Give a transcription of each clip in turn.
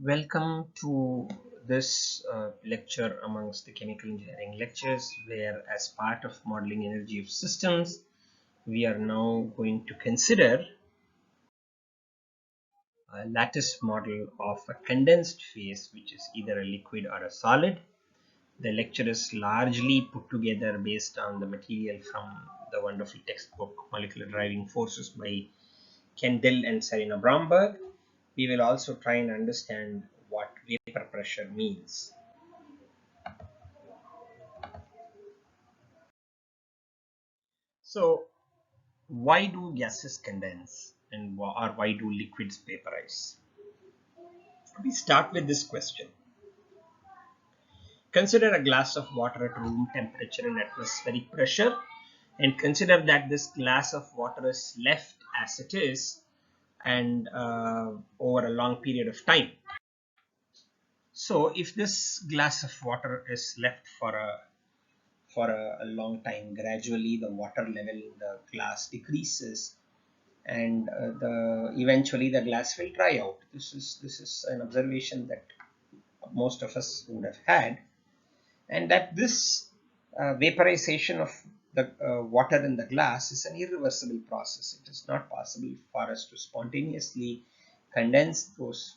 Welcome to this lecture amongst the chemical engineering lectures, where as part of modeling energy of systems, we are now going to consider a lattice model of a condensed phase, which is either a liquid or a solid. The lecture is largely put together based on the material from the wonderful textbook Molecular Driving Forces by Kendall and Serena Bromberg. We will also try and understand what vapor pressure means. So, why do gases condense and or why do liquids vaporize? We start with this question. Consider a glass of water at room temperature and atmospheric pressure, and consider that this glass of water is left as it is and over a long period of time. So if this glass of water is left for a long time, gradually the water level in the glass decreases, and eventually the glass will dry out. This is an observation that most of us would have had, and that this vaporization of the water in the glass is an irreversible process. It is not possible for us to spontaneously condense those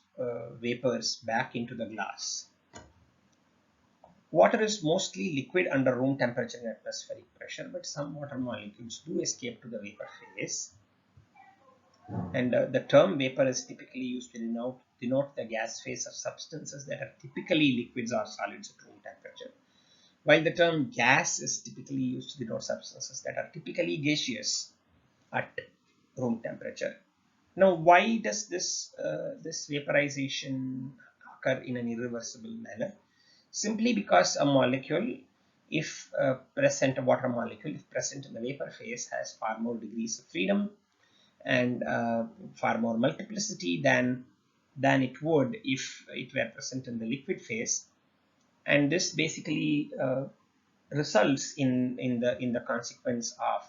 vapors back into the glass. Water is mostly liquid under room temperature and atmospheric pressure, but some water molecules do escape to the vapor phase. And the term vapor is typically used to denote the gas phase of substances that are typically liquids or solids at room temperature, while the term gas is typically used to denote substances that are typically gaseous at room temperature. Now, why does this vaporization occur in an irreversible manner? Simply because a molecule, if present, a water molecule, if present in the vapor phase, has far more degrees of freedom and far more multiplicity than it would if it were present in the liquid phase, and this basically results in the consequence of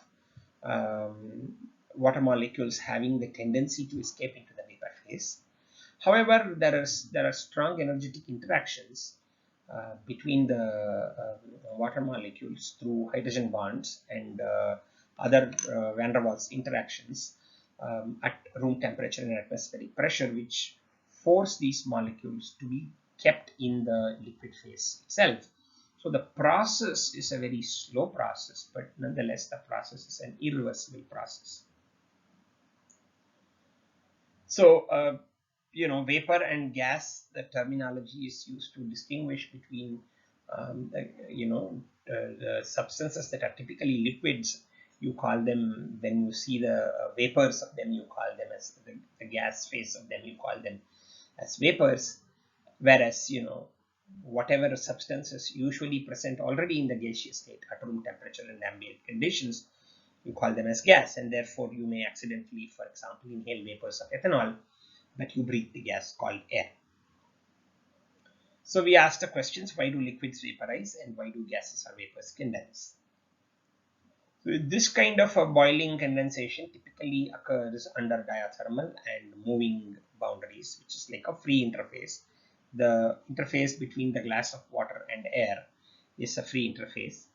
water molecules having the tendency to escape into the vapor phase. However, there are strong energetic interactions between the water molecules through hydrogen bonds and other van der Waals interactions at room temperature and atmospheric pressure, which force these molecules to be kept in the liquid phase itself. So the process is a very slow process, but nonetheless the process is an irreversible process. So vapor and gas, the terminology is used to distinguish between the substances that are typically liquids. You call them, when you see the vapors of them, you call them as the gas phase of them, you call them as vapors, whereas whatever substances usually present already in the gaseous state at room temperature and ambient conditions, you call them as gas, and therefore you may accidentally, for example, inhale vapors of ethanol, but you breathe the gas called air. So we asked the questions: why do liquids vaporize and why do gases or vapors condense? So this kind of a boiling condensation typically occurs under diathermal and moving boundaries, which is like a free interface. The interface between the glass of water and air is a free interface.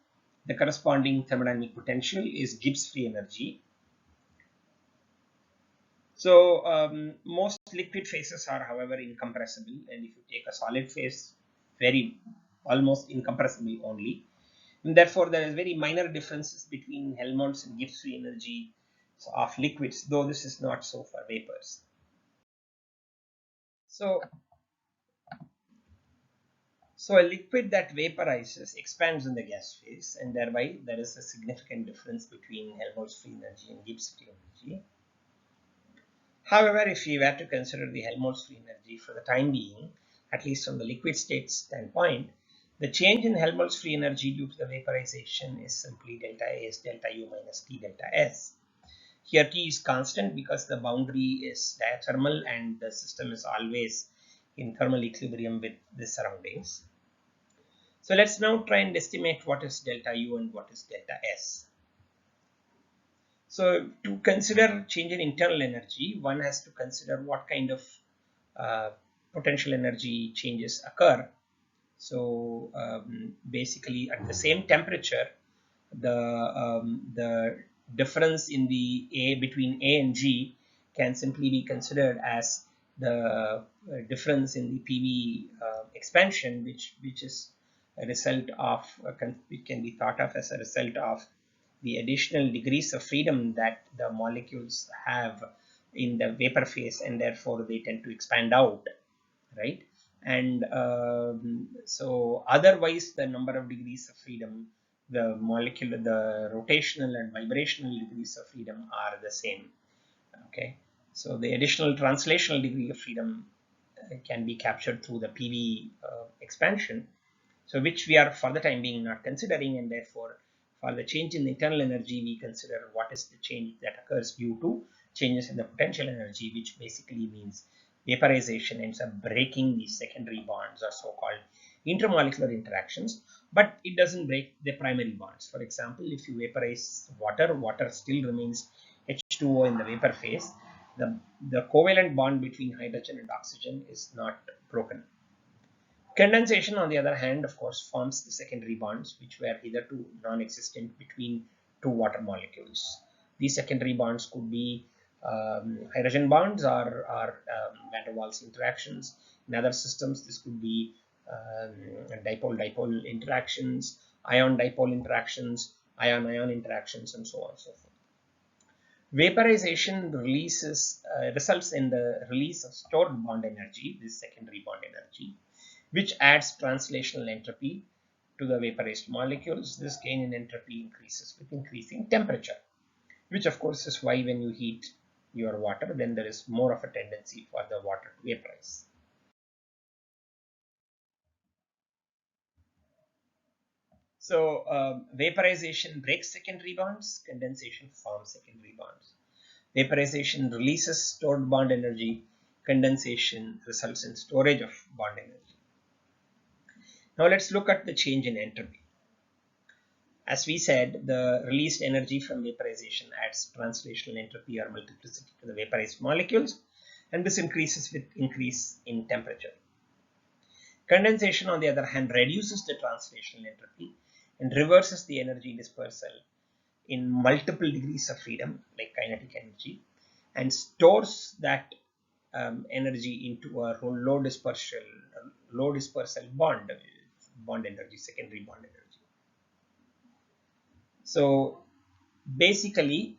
The corresponding thermodynamic potential is Gibbs free energy. So most liquid phases are, however, incompressible, and if you take a solid phase, very almost incompressible only. And therefore, there is very minor differences between Helmholtz and Gibbs free energy of liquids, though this is not so for vapors. So a liquid that vaporizes expands in the gas phase, and thereby there is a significant difference between Helmholtz free energy and Gibbs free energy. However, if we were to consider the Helmholtz free energy for the time being, at least from the liquid state standpoint, the change in Helmholtz free energy due to the vaporization is simply delta A is delta U minus T delta S. Here T is constant because the boundary is diathermal and the system is always in thermal equilibrium with the surroundings. So let's now try and estimate what is delta U and what is delta S. So to consider change in internal energy, one has to consider what kind of potential energy changes occur. So basically at the same temperature, the difference in the A between A and G can simply be considered as the difference in the PV expansion, which is a result of it can be thought of as a result of the additional degrees of freedom that the molecules have in the vapor phase, and therefore they tend to expand out, right? And so otherwise the number of degrees of freedom, the molecular, the rotational and vibrational degrees of freedom are the same. Okay, so the additional translational degree of freedom can be captured through the PV expansion, so which we are for the time being not considering, and therefore for the change in the internal energy we consider what is the change that occurs due to changes in the potential energy, which basically means vaporization ends up breaking these secondary bonds or so-called intermolecular interactions, but it doesn't break the primary bonds. For example, if you vaporize water, water still remains H2O in the vapor phase. The covalent bond between hydrogen and oxygen is not broken. Condensation, on the other hand, of course, forms the secondary bonds which were hitherto non-existent between two water molecules. These secondary bonds could be hydrogen bonds or van der Waals interactions. In other systems, this could be dipole-dipole interactions, ion-dipole interactions, ion-ion interactions, and so on and so forth. Vaporization results in the release of stored bond energy, this secondary bond energy, which adds translational entropy to the vaporized molecules. This gain in entropy increases with increasing temperature, which of course is why when you heat your water, then there is more of a tendency for the water to vaporize. So vaporization breaks secondary bonds, condensation forms secondary bonds. Vaporization releases stored bond energy, condensation results in storage of bond energy. Now let's look at the change in entropy. As we said, the released energy from vaporization adds translational entropy or multiplicity to the vaporized molecules, and this increases with increase in temperature. Condensation, on the other hand, reduces the translational entropy and reverses the energy dispersal in multiple degrees of freedom, like kinetic energy, and stores that energy into a low dispersal bond energy, secondary bond energy. So basically,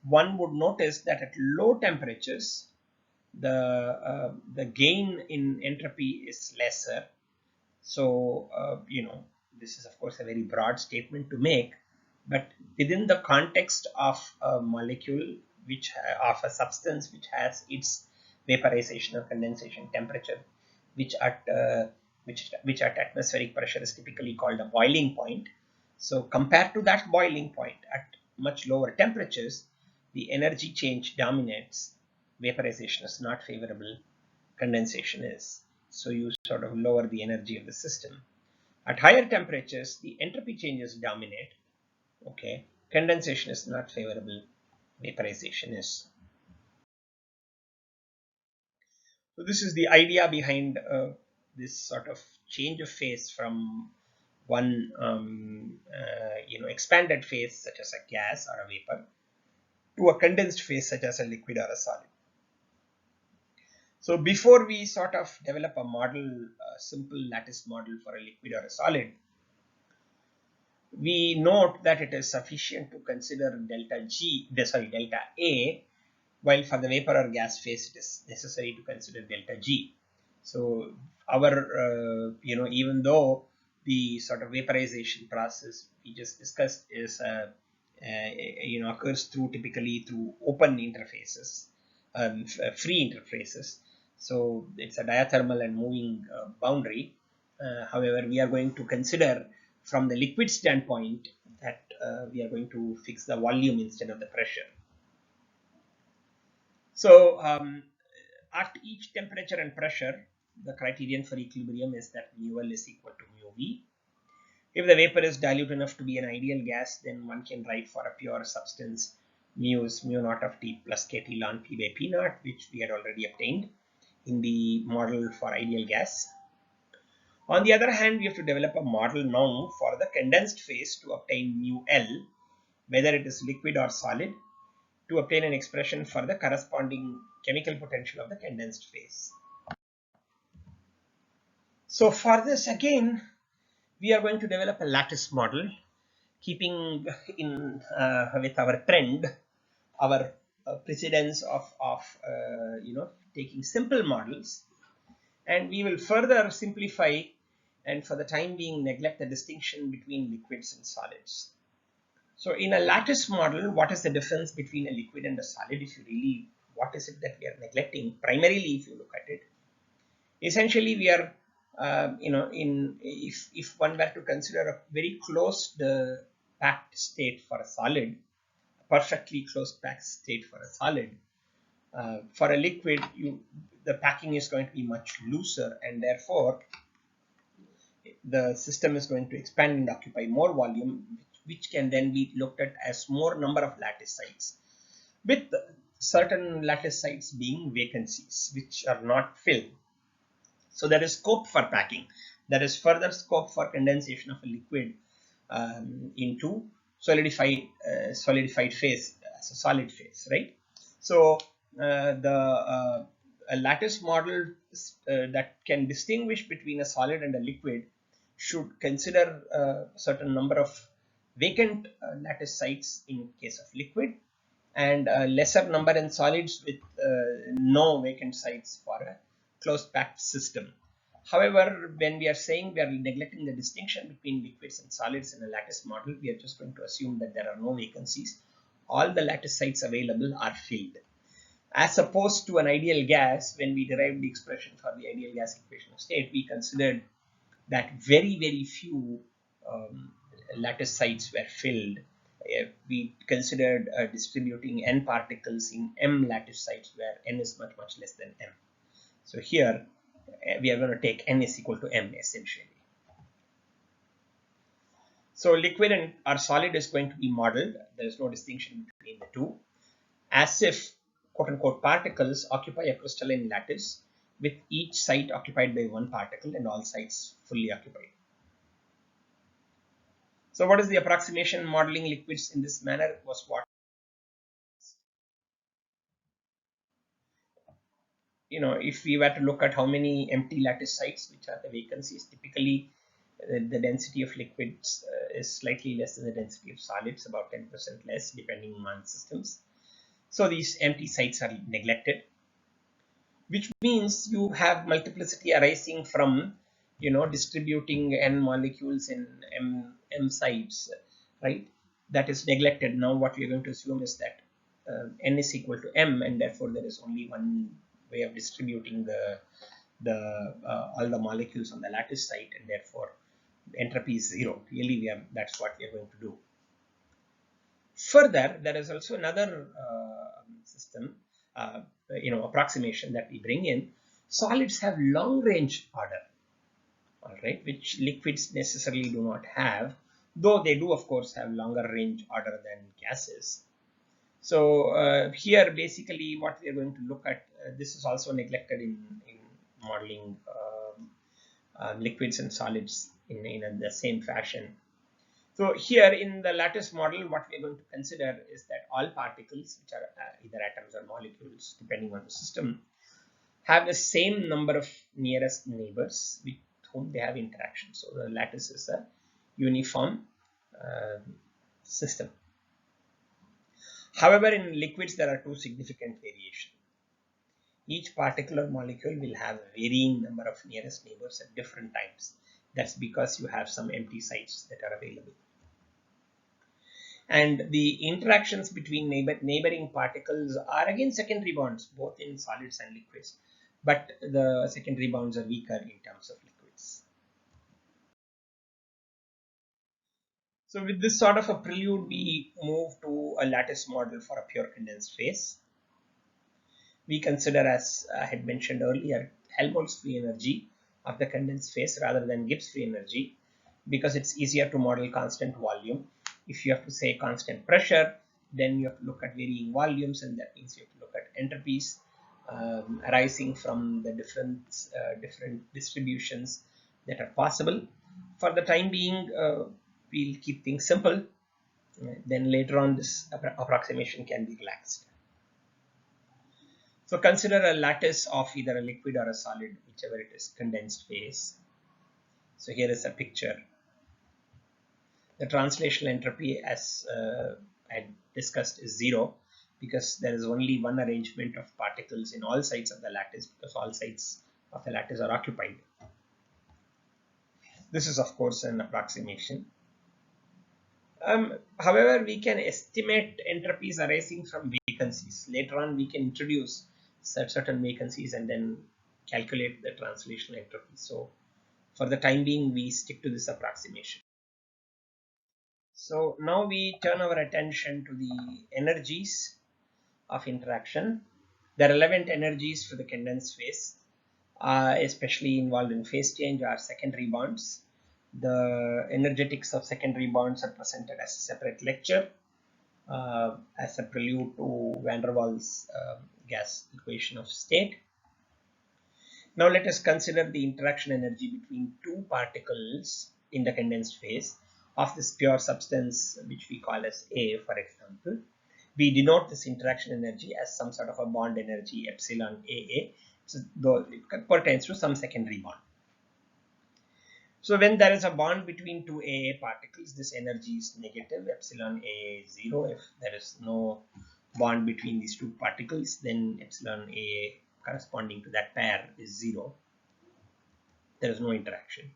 one would notice that at low temperatures, the gain in entropy is lesser. So this is of course a very broad statement to make, but within the context of a molecule of a substance which has its vaporization or condensation temperature, which at atmospheric pressure is typically called a boiling point. So compared to that boiling point at much lower temperatures, the energy change dominates. Vaporization is not favorable, condensation is. So you sort of lower the energy of the system. At higher temperatures, the entropy changes dominate. Okay, condensation is not favorable, vaporization is. So this is the idea behind this sort of change of phase from one expanded phase such as a gas or a vapor to a condensed phase such as a liquid or a solid. So before we sort of develop a model, a simple lattice model for a liquid or a solid, we note that it is sufficient to consider delta A, while for the vapor or gas phase it is necessary to consider delta G. So our even though the sort of vaporization process we just discussed is occurs typically through open interfaces, free interfaces. So it's a diathermal and moving boundary. However, we are going to consider from the liquid standpoint that we are going to fix the volume instead of the pressure. So at each temperature and pressure, the criterion for equilibrium is that mu L is equal to mu V. If the vapor is dilute enough to be an ideal gas, then one can write for a pure substance mu is mu naught of T plus KT ln P by P naught, which we had already obtained. in the model for ideal gas. On the other hand, we have to develop a model now for the condensed phase to obtain mu L, whether it is liquid or solid, to obtain an expression for the corresponding chemical potential of the condensed phase. So for this again, we are going to develop a lattice model, keeping in with our trend, our precedence of taking simple models, and we will further simplify and for the time being neglect the distinction between liquids and solids. So in a lattice model, what is the difference between a liquid and a solid? If you really, what is it that we are neglecting? Primarily, if you look at it, essentially we are, if one were to consider a very closed packed state for a solid, perfectly closed packed state for a solid, for a liquid, the packing is going to be much looser, and therefore the system is going to expand and occupy more volume, which can then be looked at as more number of lattice sites, with certain lattice sites being vacancies which are not filled. So there is scope for packing. There is further scope for condensation of a liquid into solidified phase, as a solid phase, right? So a lattice model that can distinguish between a solid and a liquid should consider a certain number of vacant lattice sites in case of liquid, and a lesser number in solids with no vacant sites for a closed packed system. However, when we are saying we are neglecting the distinction between liquids and solids in a lattice model, we are just going to assume that there are no vacancies. All the lattice sites available are filled. As opposed to an ideal gas, when we derived the expression for the ideal gas equation of state, we considered that very, very few lattice sites were filled. We considered distributing n particles in m lattice sites where n is much, much less than m. So here we are going to take n is equal to m essentially. So liquid and or solid is going to be modeled. There is no distinction between the two, as if quote unquote particles occupy a crystalline lattice with each site occupied by one particle and all sites fully occupied. So what is the approximation? Modeling liquids in this manner was what? If we were to look at how many empty lattice sites, which are the vacancies, typically the density of liquids is slightly less than the density of solids, about 10% less depending on systems. So these empty sites are neglected, which means you have multiplicity arising from distributing n molecules in m sites, right? That is neglected. Now what we are going to assume is that n is equal to m, and therefore there is only one way of distributing all the molecules on the lattice site, and therefore entropy is zero. Really, that's what we are going to do. Further, there is also another system, approximation that we bring in. Solids have long range order, all right, which liquids necessarily do not have, though they do of course have longer range order than gases. So here basically what we are going to look at, this is also neglected in modeling liquids and solids in the same fashion. So here in the lattice model, what we are going to consider is that all particles, which are either atoms or molecules depending on the system, have the same number of nearest neighbors with whom they have interaction. So the lattice is a uniform system. However, in liquids there are two significant variations. Each particle or molecule will have a varying number of nearest neighbors at different times. That's because you have some empty sites that are available. And the interactions between neighboring particles are again secondary bonds, both in solids and liquids, but the secondary bonds are weaker in terms of liquids. So with this sort of a prelude, we move to a lattice model for a pure condensed phase. We consider, as I had mentioned earlier, Helmholtz free energy of the condensed phase rather than Gibbs free energy, because it's easier to model constant volume. If you have to say constant pressure, then you have to look at varying volumes, and that means you have to look at entropies. arising from the different distributions that are possible. For the time being, we'll keep things simple. Then later on, this approximation can be relaxed. So consider a lattice of either a liquid or a solid, whichever it is, condensed phase. So here is a picture. The translational entropy, as I discussed, is 0 because there is only one arrangement of particles in all sides of the lattice, because all sides of the lattice are occupied. This is of course an approximation. However, we can estimate entropies arising from vacancies. Later on, we can introduce certain vacancies and then calculate the translational entropy. So for the time being, we stick to this approximation. So now we turn our attention to the energies of interaction. The relevant energies for the condensed phase, especially involved in phase change, are secondary bonds. The energetics of secondary bonds are presented as a separate lecture as a prelude to van der Waals gas equation of state. Now let us consider the interaction energy between two particles in the condensed phase of this pure substance, which we call as A, for example. We denote this interaction energy as some sort of a bond energy epsilon AA, so though it pertains to some secondary bond. So when there is a bond between two AA particles, this energy is negative, epsilon AA is 0. If there is no bond between these two particles, then epsilon AA corresponding to that pair is 0. There is no interaction.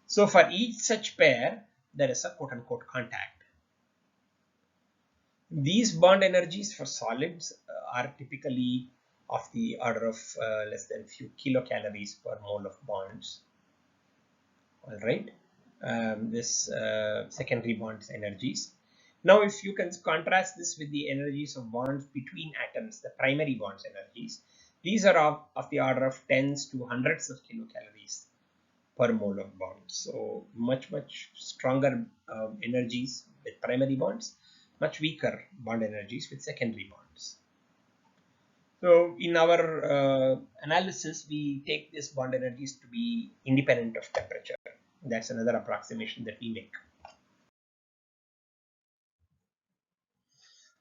So for each such pair, there is a quote-unquote contact. These bond energies for solids are typically of the order of less than a few kilocalories per mole of bonds. All right, this secondary bonds energies. Now, if you can contrast this with the energies of bonds between atoms, the primary bonds energies, these are of the order of tens to hundreds of kilocalories per mole of bonds. So much stronger energies with primary bonds, much weaker bond energies with secondary bonds. So in our analysis, we take these bond energies to be independent of temperature. That's another approximation that we make.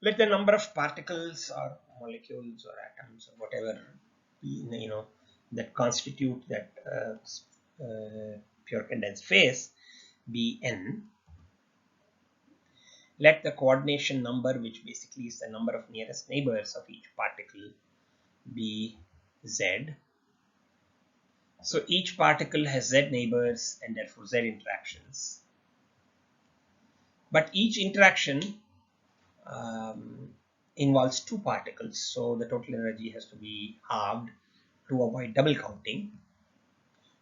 Let the number of particles or molecules or atoms or whatever that constitute that pure condensed phase be n. Let the coordination number, which basically is the number of nearest neighbors of each particle, be z. So each particle has z neighbors and therefore z interactions. But each interaction involves two particles, so the total energy has to be halved to avoid double counting.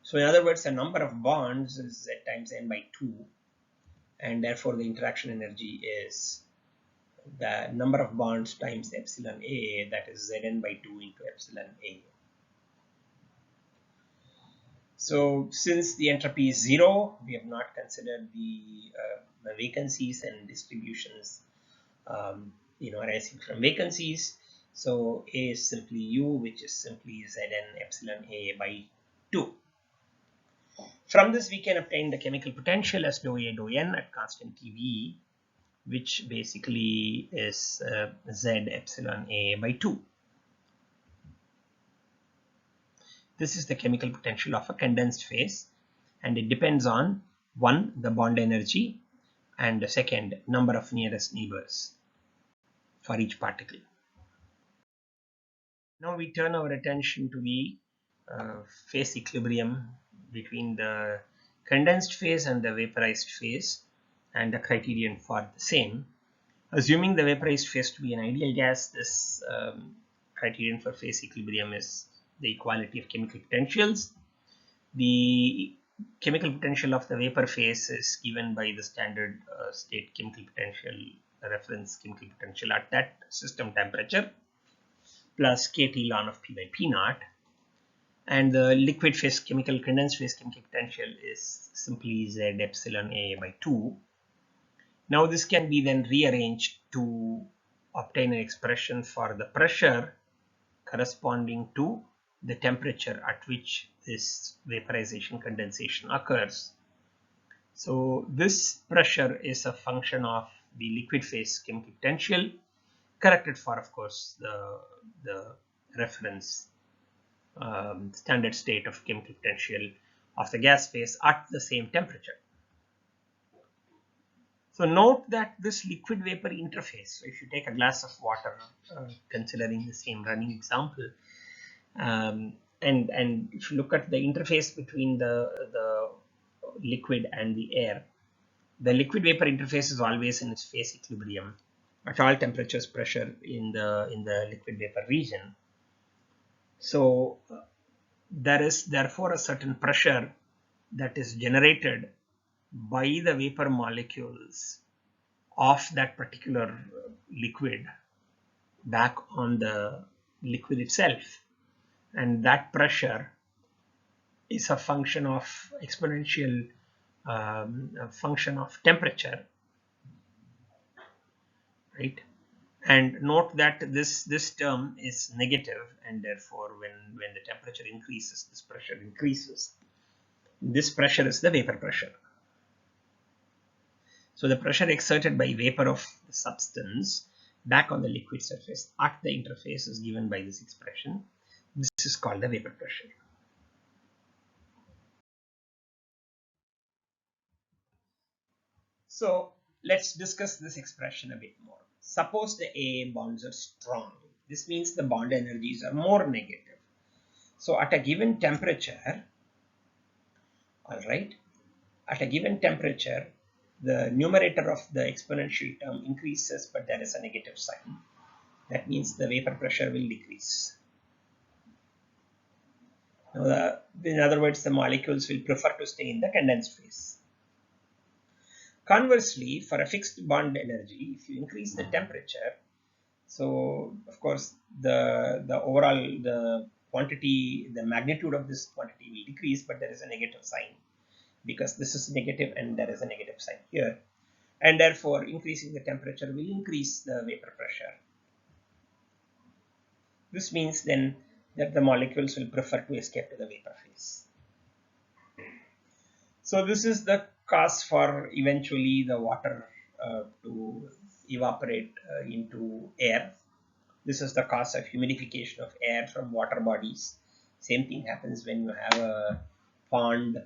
So in other words, the number of bonds is z times n by 2, and therefore the interaction energy is the number of bonds times epsilon A, that is Zn by 2 into epsilon A. So since the entropy is 0, we have not considered the vacancies and distributions arising from vacancies. So A is simply U, which is simply Zn epsilon A by 2. From this, we can obtain the chemical potential as dou A dou N at constant TV, which basically is Z epsilon A by 2. This is the chemical potential of a condensed phase, and it depends on 1, the bond energy, and the second, number of nearest neighbors for each particle. Now we turn our attention to the phase equilibrium between the condensed phase and the vaporized phase and the criterion for the same. Assuming the vaporized phase to be an ideal gas, this criterion for phase equilibrium is the equality of chemical potentials. The chemical potential of the vapor phase is given by the standard state chemical potential, reference chemical potential at that system temperature, plus kT ln of P by P naught. And the liquid phase condensed phase chemical potential is simply Z epsilon A by 2. Now this can be then rearranged to obtain an expression for the pressure corresponding to the temperature at which this vaporization condensation occurs. So this pressure is a function of the liquid phase chemical potential, corrected for, of course, the reference standard state of chemical potential of the gas phase at the same temperature. So note that this liquid vapor interface, so if you take a glass of water, considering the same running example, and if you look at the interface between the liquid and the air, the liquid vapor interface is always in its phase equilibrium at all temperatures, pressure in the liquid vapor region. So there is therefore a certain pressure that is generated by the vapor molecules of that particular liquid back on the liquid itself, and that pressure is a function of exponential function of temperature, right? And note that this term is negative, and therefore when the temperature increases, this pressure increases. This pressure is the vapor pressure. So the pressure exerted by vapor of the substance back on the liquid surface at the interface is given by this expression. This is called the vapor pressure. So let's discuss this expression a bit more. Suppose the AA bonds are strong. This means the bond energies are more negative. So at a given temperature, all right, at a given temperature, the numerator of the exponential term increases, but there is a negative sign. That means the vapor pressure will decrease. Now, in other words, the molecules will prefer to stay in the condensed phase. Conversely, for a fixed bond energy, if you increase the temperature, so of course the overall the quantity, the magnitude of this quantity will decrease, but there is a negative sign because this is negative and there is a negative sign here, and therefore increasing the temperature will increase the vapor pressure. This means then that the molecules will prefer to escape to the vapor phase. So this is the cause for eventually the water to evaporate into air. This is the cause of humidification of air from water bodies. Same thing happens when you have a pond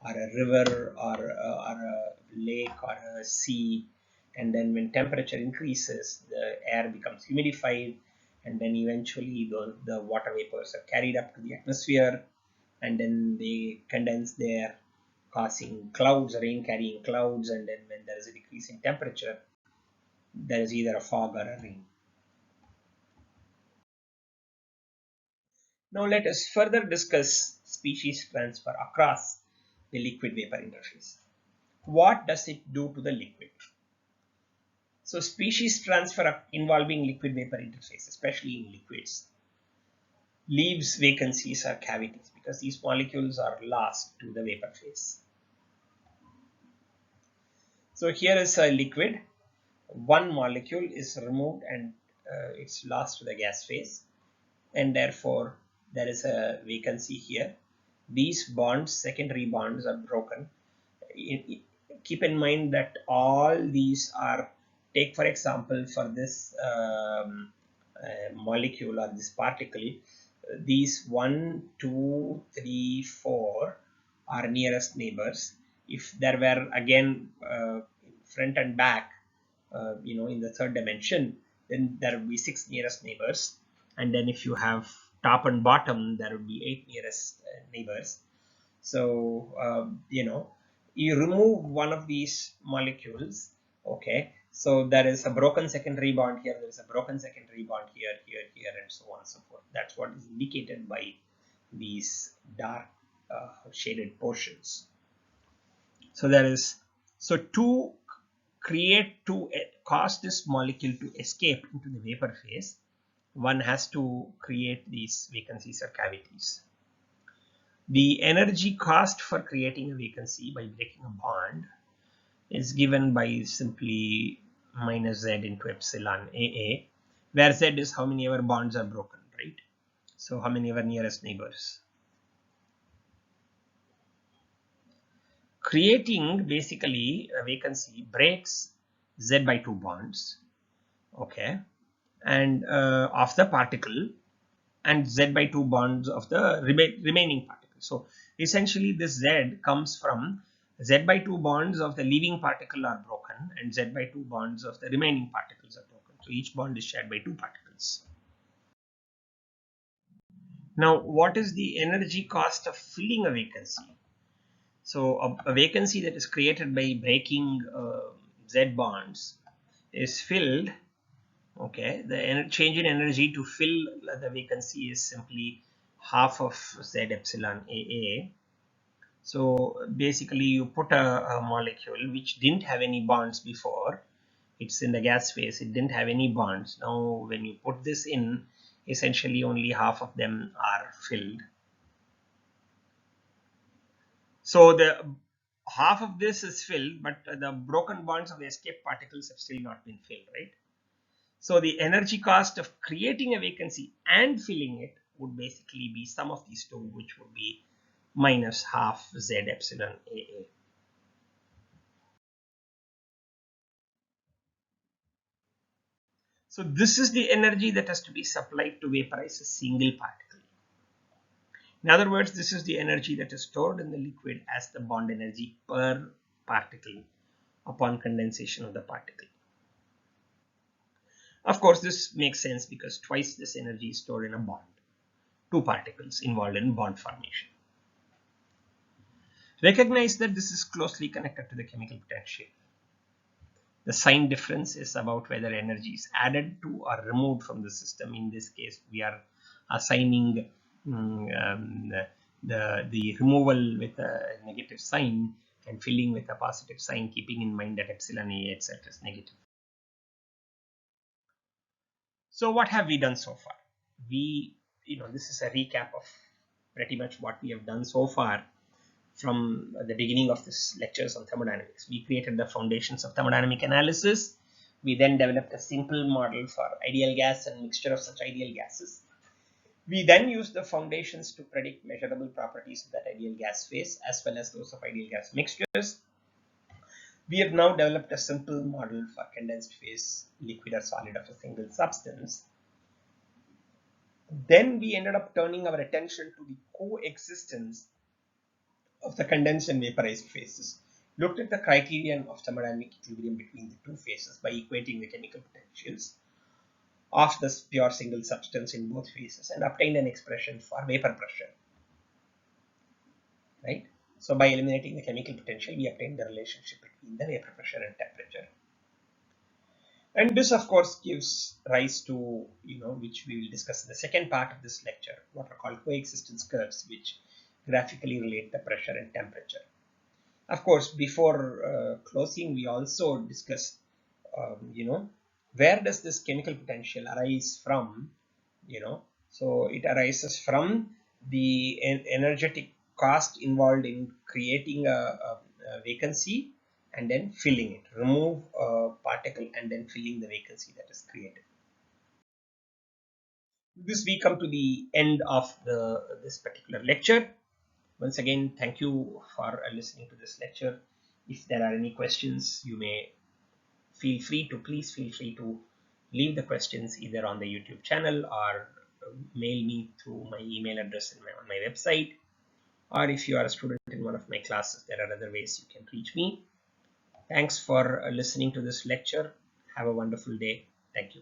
or a river or a lake or a sea, and then when temperature increases, the air becomes humidified, and then eventually the water vapors are carried up to the atmosphere, and then they condense there, causing clouds, rain carrying clouds, and then when there is a decrease in temperature, there is either a fog or a rain. Now let us further discuss species transfer across the liquid vapor interface. What does it do to the liquid? So species transfer involving liquid vapor interface, especially in liquids, leaves vacancies or cavities because these molecules are lost to the vapor phase. So here is a liquid. One molecule is removed and it's lost to the gas phase, and therefore there is a vacancy here. These bonds, secondary bonds, are broken. Keep in mind that all these are, take for example for this molecule or this particle, these 1, 2, 3, 4 are nearest neighbors. If there were again front and back, in the third dimension, then there would be 6 nearest neighbors, and then if you have top and bottom, there would be 8 nearest neighbors. So you remove one of these molecules, okay, so there is a broken secondary bond here, there is a broken secondary bond here, and so on and so forth. That's what is indicated by these dark shaded portions. So to cause this molecule to escape into the vapor phase, one has to create these vacancies or cavities. The energy cost for creating a vacancy by breaking a bond is given by simply minus z into epsilon AA, where z is how many ever bonds are broken, right? So how many are nearest neighbors? Creating basically a vacancy breaks Z by 2 bonds, okay, and of the particle, and Z by 2 bonds of the remaining particle. So essentially this Z comes from Z by 2 bonds of the leaving particle are broken and Z by 2 bonds of the remaining particles are broken. So each bond is shared by 2 particles. Now, what is the energy cost of filling a vacancy? So a vacancy that is created by breaking Z bonds is filled. Okay, the change in energy to fill the vacancy is simply half of Z epsilon AA. So basically you put a molecule which didn't have any bonds before, it's in the gas phase, it didn't have any bonds. Now when you put this in, essentially only half of them are filled. So the half of this is filled, but the broken bonds of the escape particles have still not been filled, right? So the energy cost of creating a vacancy and filling it would basically be sum of these two, which would be minus half Z epsilon AA. So this is the energy that has to be supplied to vaporize a single particle. In other words, this is the energy that is stored in the liquid as the bond energy per particle upon condensation of the particle. Of course, this makes sense because twice this energy is stored in a bond, two particles involved in bond formation. Recognize that this is closely connected to the chemical potential. The sign difference is about whether energy is added to or removed from the system. In this case, we are assigning the removal with a negative sign and filling with a positive sign, keeping in mind that epsilon A etc. is negative. So what have we done so far? This is a recap of pretty much what we have done so far from the beginning of this lectures on thermodynamics. We created the foundations of thermodynamic analysis. We then developed a simple model for ideal gas and mixture of such ideal gases. We then used the foundations to predict measurable properties of that ideal gas phase as well as those of ideal gas mixtures. We have now developed a simple model for condensed phase liquid or solid of a single substance. Then we ended up turning our attention to the coexistence of the condensed and vaporized phases, looked at the criterion of thermodynamic equilibrium between the two phases by equating the chemical potentials of this pure single substance in both phases and obtained an expression for vapor pressure. Right? So by eliminating the chemical potential, we obtained the relationship between the vapor pressure and temperature. And this, of course, gives rise to, which we will discuss in the second part of this lecture, what are called coexistence curves, which graphically relate the pressure and temperature. Of course, before closing, we also discussed, where does this chemical potential arise from? So it arises from the energetic cost involved in creating a vacancy and then filling it, remove a particle and then filling the vacancy that is created. With this, we come to the end of this particular lecture. Once again, thank you for listening to this lecture. If there are any questions, you may please feel free to leave the questions either on the YouTube channel or mail me through my email address on my website. Or if you are a student in one of my classes, there are other ways you can reach me. Thanks for listening to this lecture. Have a wonderful day. Thank you.